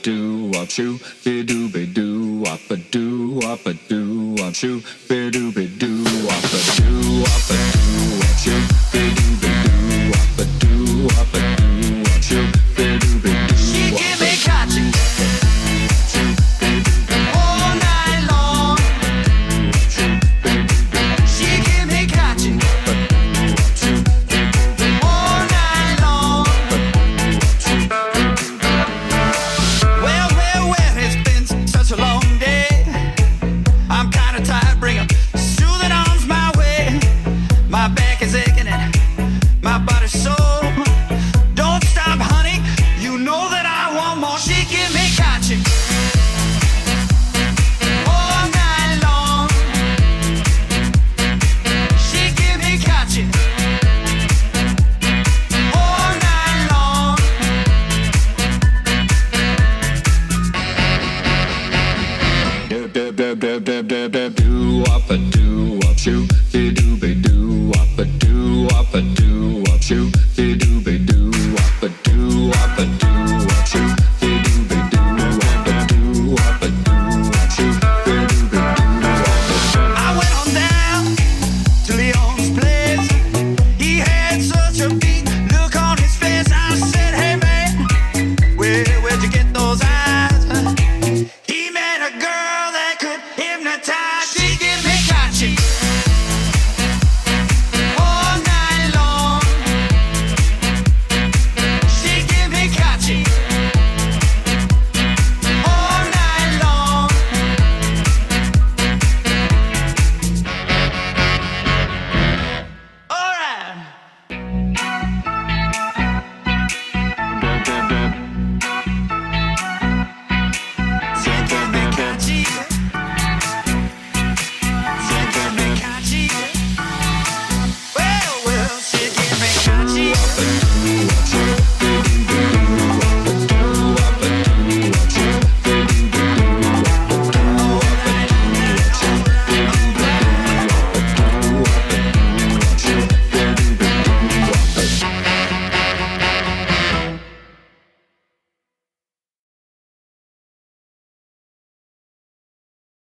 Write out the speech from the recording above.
doo wop shoo, be doo wop a doo wop a doo wop shoo, be doo wop a doo wop a doo wop shoo, be doo wop a doo wop a doo wop shoo, be doo She give me catching all night long. She give me catching all night long. Well, it's been such a long day. I'm kinda tired, bring 'em soothing arms my way. My back is aching and my body's sore. Don't stop, honey, you know that I want more. She give me catching